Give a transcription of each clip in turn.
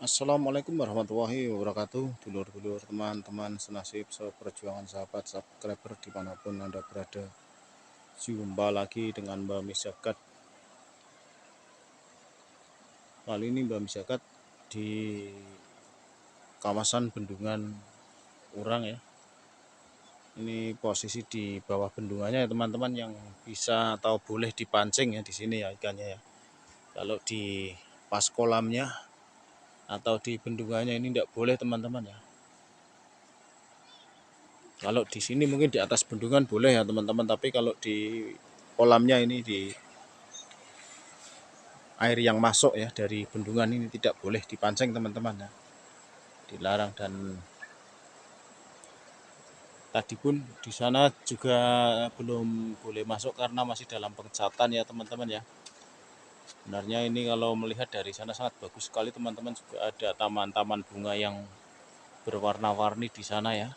Assalamualaikum warahmatullahi wabarakatuh. Dulur-dulur, teman-teman senasib, seperjuangan, sahabat, subscriber dimanapun Anda berada. Jumpa lagi dengan Mbak Misyakat. Kali ini Mbak Misyakat di kawasan Bendungan Urang ya. Ini posisi di bawah bendungannya ya teman-teman, yang bisa atau boleh dipancing ya di sini ya ikannya ya. Kalau di pas kolamnya atau di bendungannya ini tidak boleh teman-teman ya. Kalau di sini mungkin di atas bendungan boleh ya teman-teman, tapi kalau di kolamnya ini, di air yang masuk ya dari bendungan ini, tidak boleh dipancing teman-teman ya, dilarang. Dan tadi pun di sana juga belum boleh masuk karena masih dalam pengecatan ya teman-teman ya. Sebenarnya ini kalau melihat dari sana sangat bagus sekali teman-teman, juga ada taman-taman bunga yang berwarna-warni di sana ya,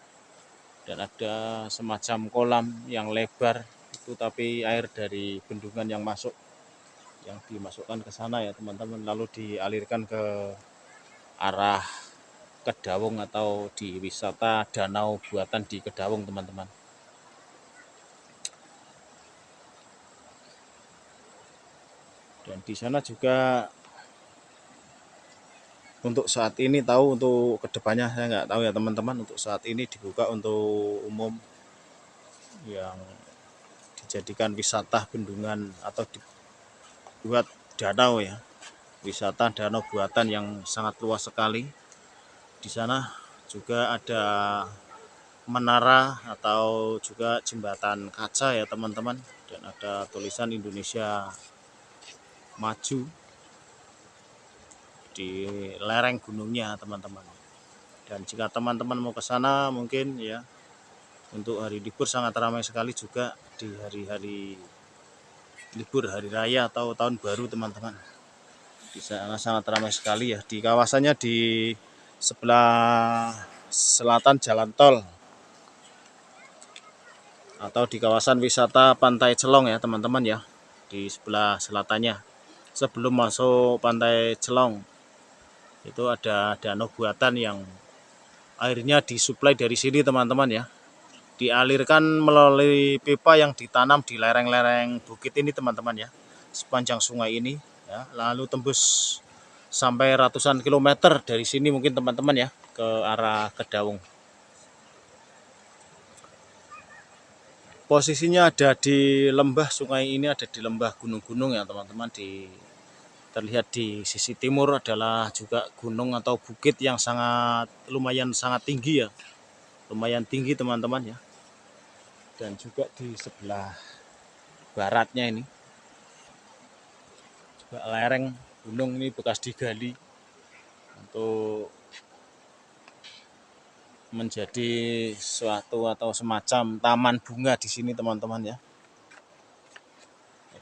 dan ada semacam kolam yang lebar itu, tapi air dari bendungan yang masuk, yang dimasukkan ke sana ya teman-teman, lalu dialirkan ke arah Kedawung atau di wisata danau buatan di Kedawung teman-teman. Dan di sana juga untuk saat ini, tahu untuk kedepannya saya nggak tahu ya teman-teman, untuk saat ini dibuka untuk umum, yang dijadikan wisata bendungan atau dibuat danau ya, wisata danau buatan yang sangat luas sekali. Di sana juga ada menara atau juga jembatan kaca ya teman-teman, dan ada tulisan Indonesia Maju di lereng gunungnya teman-teman. Dan jika teman-teman mau ke sana mungkin ya, untuk hari libur sangat ramai sekali juga di hari-hari libur, hari raya atau tahun baru teman-teman. Di sana sangat ramai sekali ya, di kawasannya di sebelah selatan jalan tol atau di kawasan wisata Pantai Celong ya teman-teman ya, di sebelah selatannya. Sebelum masuk Pantai Celong itu ada danau buatan yang airnya disuplai dari sini teman-teman ya, dialirkan melalui pipa yang ditanam di lereng-lereng bukit ini teman-teman ya, sepanjang sungai ini ya, lalu tembus sampai ratusan kilometer dari sini mungkin teman-teman ya, ke arah Kedawung. Posisinya ada di lembah sungai ini, ada di lembah gunung-gunung ya teman-teman. Terlihat di sisi timur adalah juga gunung atau bukit yang sangat tinggi ya, lumayan tinggi teman-teman ya. Dan juga di sebelah baratnya ini juga lereng gunung ini bekas digali untuk menjadi suatu atau semacam taman bunga di sini teman-teman ya.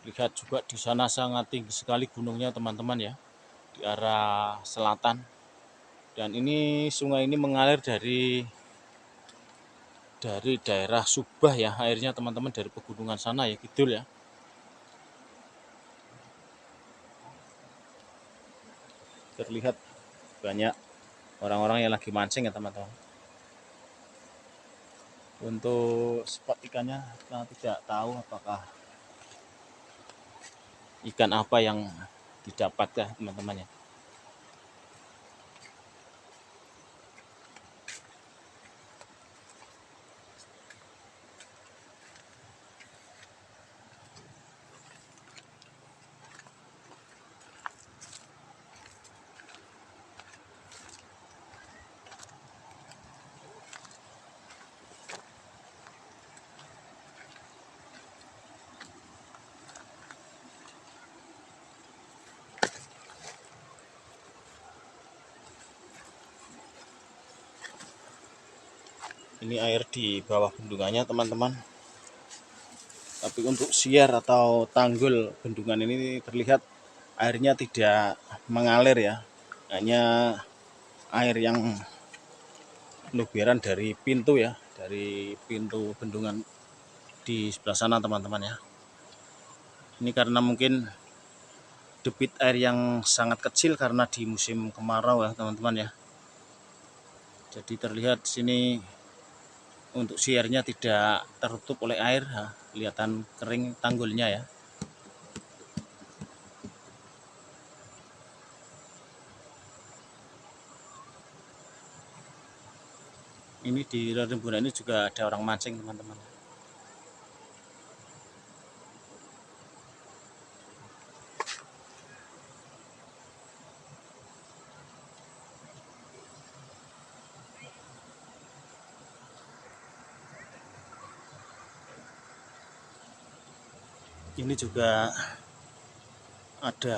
Lihat juga di sana sangat tinggi sekali gunungnya teman-teman ya, di arah selatan. Dan ini sungai ini mengalir dari daerah Subah ya, airnya teman-teman, dari pegunungan sana ya, kidul ya. Terlihat banyak orang-orang yang lagi mancing ya teman-teman. Untuk spot ikannya kita tidak tahu apakah ikan apa yang didapat ya teman-teman ya. Ini air di bawah bendungannya teman-teman. Tapi untuk siar atau tanggul bendungan ini terlihat airnya tidak mengalir ya. Hanya air yang luberan dari pintu ya, dari pintu bendungan di sebelah sana teman-teman ya. Ini karena mungkin debit air yang sangat kecil karena di musim kemarau ya teman-teman ya. Jadi terlihat di sini untuk siernya tidak tertutup oleh air, nah, kelihatan kering tanggulnya ya. Ini di Rimbunan ini juga ada orang mancing teman-teman. Ini juga ada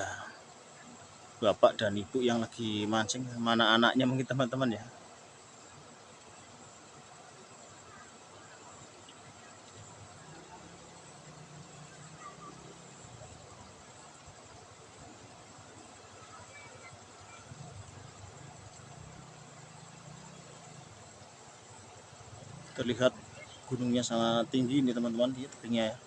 bapak dan ibu yang lagi mancing, mana anaknya mungkin teman-teman ya. Terlihat gunungnya sangat tinggi ini teman-teman di tebingnya ya.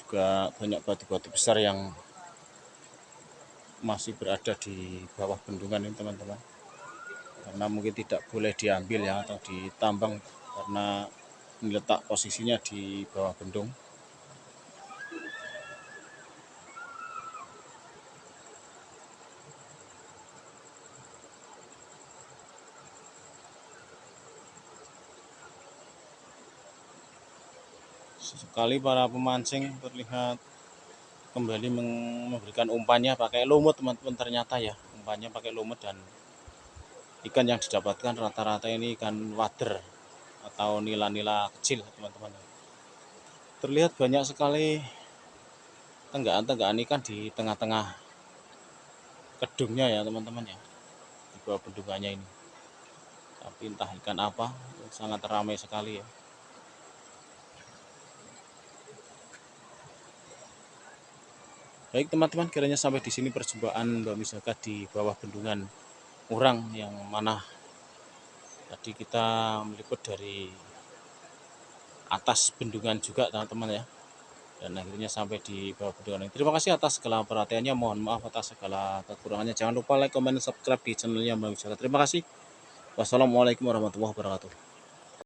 Juga banyak batu-batu besar yang masih berada di bawah bendungan ini teman-teman, karena mungkin tidak boleh diambil ya atau ditambang karena ini letak posisinya di bawah bendung. Sekali para pemancing terlihat kembali memberikan umpannya pakai lumut teman-teman, ternyata ya umpannya pakai lumut, dan ikan yang didapatkan rata-rata ini ikan wader atau nila-nila kecil teman-teman. Terlihat banyak sekali tenggaan-tenggaan ikan di tengah-tengah kedungnya ya teman-teman ya, di bawah bendungannya ini. Tapi entah ikan apa, sangat ramai sekali ya. Baik teman-teman, kiranya sampai di sini perjumpaan Mbak Misaka di bawah bendungan Urang, yang mana tadi kita meliput dari atas bendungan juga teman-teman ya, dan akhirnya sampai di bawah bendungan ini. Terima kasih atas segala perhatiannya, mohon maaf atas segala kekurangannya. Jangan lupa like, comment, subscribe di channelnya Mbak Misaka. Terima kasih. Wassalamualaikum warahmatullahi wabarakatuh.